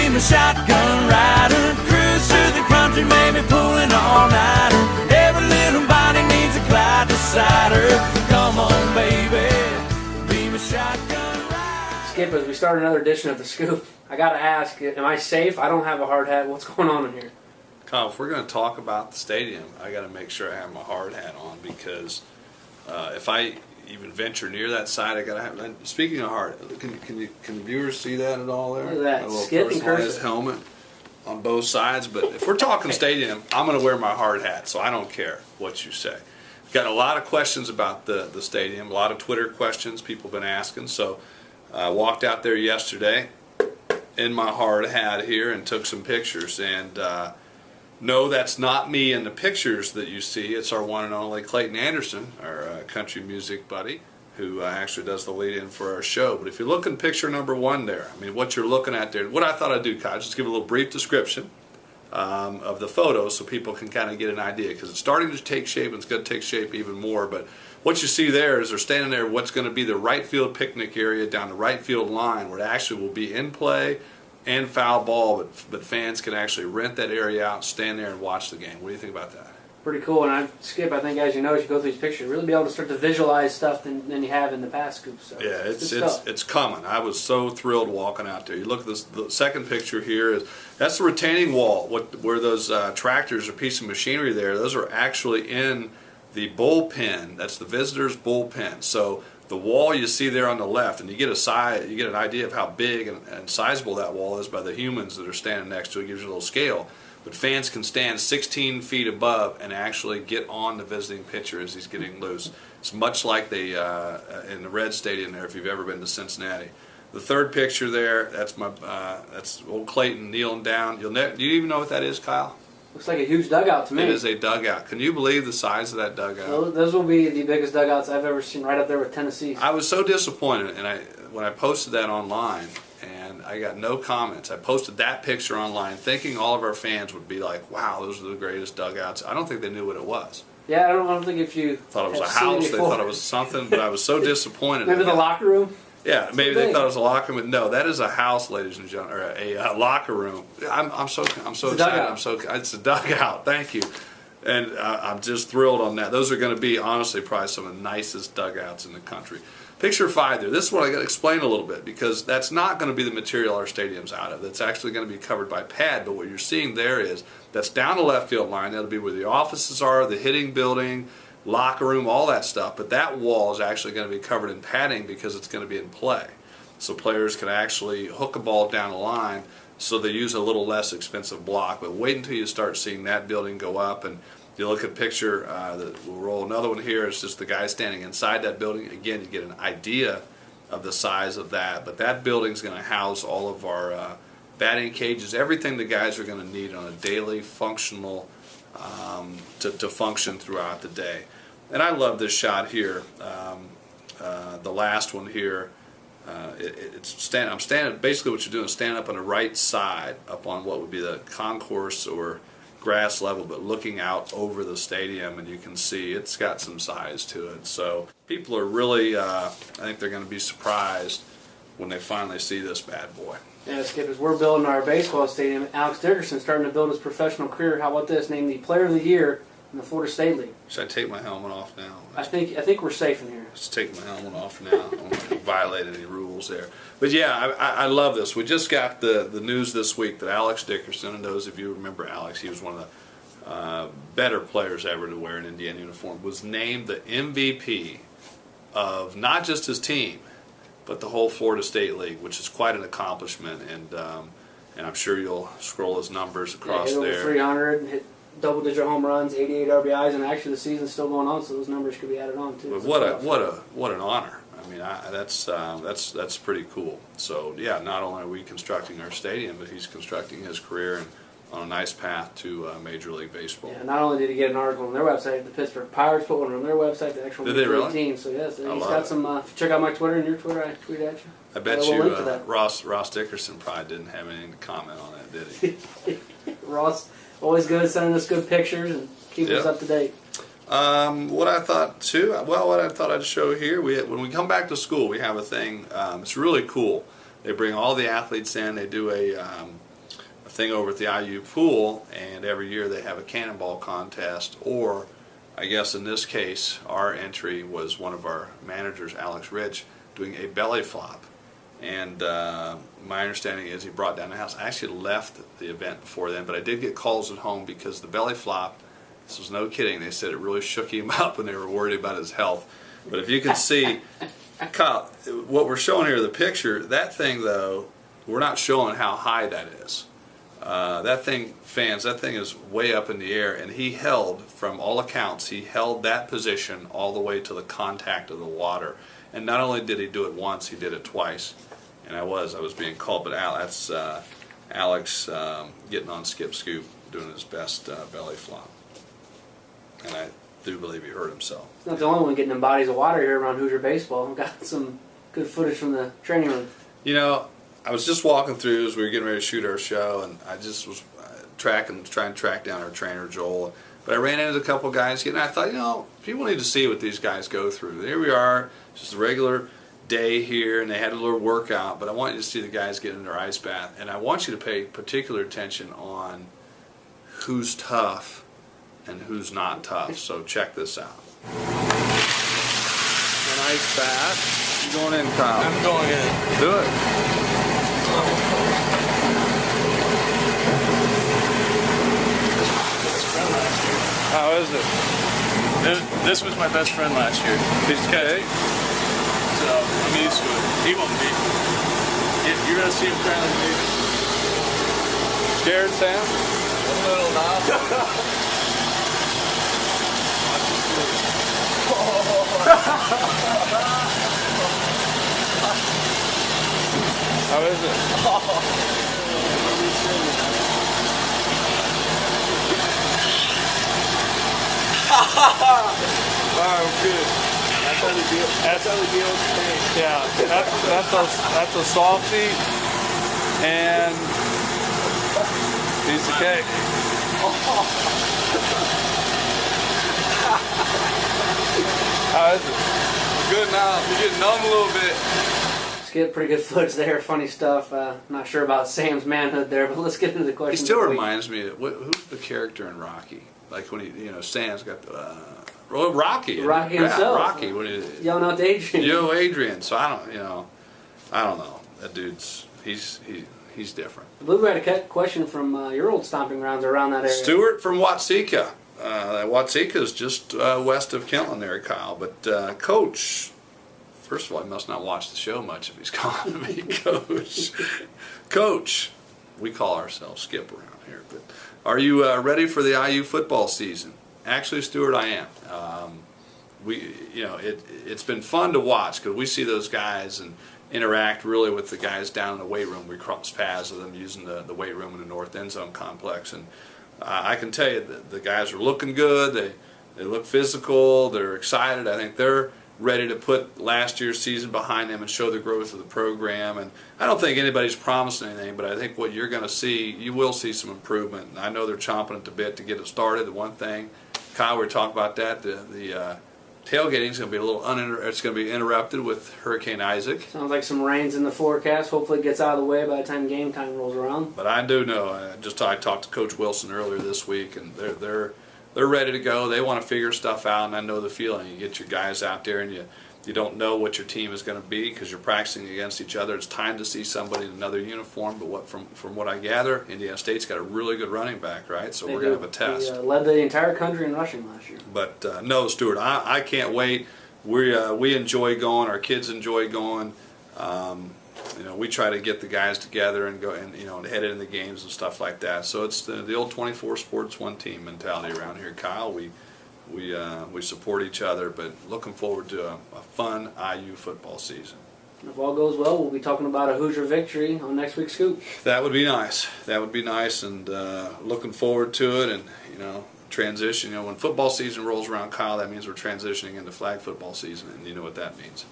be my shotgun rider. Cruise through the country, maybe pulling all nighter. Every little body needs a Clyde decider. Come on, baby, be my shotgun rider. Skip, as we start another edition of The Scoop, I gotta ask, am I safe? I don't have a hard hat. What's going on in here? Kyle, if we're going to talk about the stadium, I got to make sure I have my hard hat on, because if I even venture near that side, I got to have. Speaking of hard, can viewers see that at all there? Look at that. A little Skip and personalized cursive helmet on both sides. But if we're talking stadium, I'm going to wear my hard hat, so I don't care what you say. Got a lot of questions about the stadium, a lot of Twitter questions people have been asking. So I walked out there yesterday in my hard hat here and took some pictures. And no, that's not me in the pictures that you see. It's our one and only Clayton Anderson, our country music buddy, who actually does the lead-in for our show. But if you look in picture number one there, I mean, what you're looking at there, what I thought I'd do, Kyle, just give a little brief description of the photo so people can kind of get an idea, because it's starting to take shape, and it's going to take shape even more. But what you see there is they're standing there, what's going to be the right field picnic area down the right field line, where it actually will be in play and foul ball, but fans can actually rent that area out, stand there and watch the game. What do you think about that? Pretty cool. And Skip, I think as you know, as you go through these pictures, really be able to start to visualize stuff than you have in the past scoops. So yeah, it's coming. I was so thrilled walking out there. You look at this, the second picture here, that's the retaining wall, where those tractors or piece of machinery there, those are actually in the bullpen. That's the visitors' bullpen. So the wall you see there on the left, and you get an idea of how big and sizable that wall is by the humans that are standing next to it. It gives you a little scale. But fans can stand 16 feet above and actually get on the visiting pitcher as he's getting loose. It's much like they in the Red Stadium there, if you've ever been to Cincinnati. The third picture there, that's old Clayton kneeling down. Do you even know what that is, Kyle? Looks like a huge dugout to me. It is a dugout. Can you believe the size of that dugout? Those will be the biggest dugouts I've ever seen, right up there with Tennessee. I was so disappointed, and when I posted that online, and I got no comments. I posted that picture online thinking all of our fans would be like, wow, those are the greatest dugouts. I don't think they knew what it was. Yeah, I don't think if you thought it was a house, they thought it was something, but I was so disappointed. Maybe the locker room? Yeah, maybe they thought it was a locker room. No, that is a house, ladies and gentlemen, or a locker room. I'm so excited. It's a dugout. Thank you, and I'm just thrilled on that. Those are going to be honestly probably some of the nicest dugouts in the country. Picture 5 there. This is what I got to explain a little bit, because that's not going to be the material our stadium's out of. That's actually going to be covered by pad. But what you're seeing there is that's down the left field line. That'll be where the offices are, the hitting building, locker room, all that stuff. But that wall is actually going to be covered in padding because it's going to be in play. So players can actually hook a ball down the line, so they use a little less expensive block. But wait until you start seeing that building go up. And you look at picture, we'll roll another one here. It's just the guy standing inside that building. Again, you get an idea of the size of that. But that building's going to house all of our batting cages, everything the guys are going to need on a daily functional to function throughout the day. And I love this shot here, the last one here. I'm standing. Basically, what you're doing is standing up on the right side, up on what would be the concourse or grass level, but looking out over the stadium, and you can see it's got some size to it. So people are really, I think they're going to be surprised when they finally see this bad boy. Yeah, Skip, as we're building our baseball stadium, Alex Dickerson starting to build his professional career. How about this? Named the Player of the Year in the Florida State League. Should I take my helmet off now? I think we're safe in here. Let's take my helmet off now. I don't want to violate any rules there. But yeah, I love this. We just got the news this week that Alex Dickerson, and those of you who remember Alex, he was one of the better players ever to wear an Indiana uniform, was named the MVP of not just his team, but the whole Florida State League, which is quite an accomplishment. And I'm sure you'll scroll his numbers across hit over there. 300, hit double-digit home runs, 88 RBIs, and actually the season's still going on, so those numbers could be added on too. But what an honor! I mean, that's pretty cool. So yeah, not only are we constructing our stadium, but he's constructing his career and on a nice path to Major League Baseball. Yeah, not only did he get an article on their website, the Pittsburgh Pirates put one on their website, the actual Major League team. So yes, he's got some. Check out my Twitter and your Twitter. I tweet at you. I bet you Ross Dickerson probably didn't have anything to comment on that, did he? Ross, always good, sending us good pictures and keeping us up to date. What I thought I'd show here, when we come back to school, we have a thing. It's really cool. They bring all the athletes in. They do thing over at the IU pool, and every year they have a cannonball contest, or I guess in this case our entry was one of our managers, Alex Rich, doing a belly flop. And my understanding is he brought down the house. I actually left the event before then, but I did get calls at home because the belly flop, this was no kidding, they said it really shook him up and they were worried about his health. But if you can see, Kyle, what we're showing here, the picture, that thing though, we're not showing how high that is. That thing, fans, that thing is way up in the air, and he held, from all accounts, he held that position all the way to the contact of the water. And not only did he do it once, he did it twice. And I was being called, but that's Alex getting on Skip Scoop, doing his best belly flop. And I do believe he hurt himself. He's not the only one getting in bodies of water here around Hoosier baseball. We've got some good footage from the training room. You know, I was just walking through as we were getting ready to shoot our show, and I just was trying to track down our trainer, Joel. But I ran into a couple guys, and I thought, you know, people need to see what these guys go through. Here we are, just a regular day here, and they had a little workout, but I want you to see the guys get in their ice bath, and I want you to pay particular attention on who's tough and who's not tough. So check this out. An ice bath. You going in, Kyle? I'm going in. Do it. How is it? This was my best friend last year. Piece of cake? So I'm used to it. He won't be. You're going to see him crying like me. Scared, Sam? A little now. How is it? Oh, good. That's how we deal. That's how we deal with pain. Yeah, that's a softie and piece of cake. How is it? Good now. You're getting numb a little bit. Let's get pretty good footage there. Funny stuff. Not sure about Sam's manhood there, but let's get into the question. He still reminds me of who's the character in Rocky? Like when Sam's got the Rocky. Rocky himself. Rocky. When he, yelling out to Adrian. Yo, Adrian. So I don't know. That dude's he's different. I believe we had a question from your old stomping grounds around that area. Stuart from Watseka. Watseka is just west of Kentland there, Kyle. But Coach, first of all, he must not watch the show much if he's calling me Coach. Coach, we call ourselves Skip around here. But are you ready for the IU football season? Actually, Stuart, I am. It's been fun to watch because we see those guys and interact really with the guys down in the weight room. We cross paths with them using the weight room in the North End Zone complex, and I can tell you that the guys are looking good. They look physical. They're excited. I think they're ready to put last year's season behind them and show the growth of the program. And I don't think anybody's promised anything, but I think what you're going to see, you will see some improvement. And I know they're chomping at the bit to get it started. The one thing, Kyle, we were talking about that. The tailgating is going to be it's going to be interrupted with Hurricane Isaac. Sounds like some rain's in the forecast. Hopefully it gets out of the way by the time game time rolls around. But I do know. I talked to Coach Wilson earlier this week, and they're ready to go. They want to figure stuff out, and I know the feeling. You get your guys out there, and you don't know what your team is going to be because you're practicing against each other. It's time to see somebody in another uniform. But from what I gather, Indiana State's got a really good running back, right? So we're going to have a test. They led the entire country in rushing last year. But no, Stuart, I can't wait. We enjoy going. Our kids enjoy going. We try to get the guys together and go and head into the games and stuff like that. So it's the old 24 sports, one team mentality around here, Kyle. We support each other, but looking forward to a fun IU football season. If all goes well, we'll be talking about a Hoosier victory on next week's Scoop. That would be nice. And looking forward to it. And transition. When football season rolls around, Kyle, that means we're transitioning into flag football season, and you know what that means.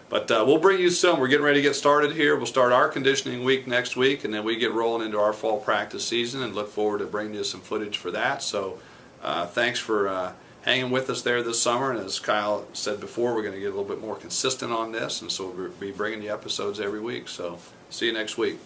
But we'll bring you some. We're getting ready to get started here. We'll start our conditioning week next week, and then we get rolling into our fall practice season and look forward to bringing you some footage for that. So thanks for hanging with us there this summer. And as Kyle said before, we're going to get a little bit more consistent on this, and so we'll be bringing you episodes every week. So see you next week.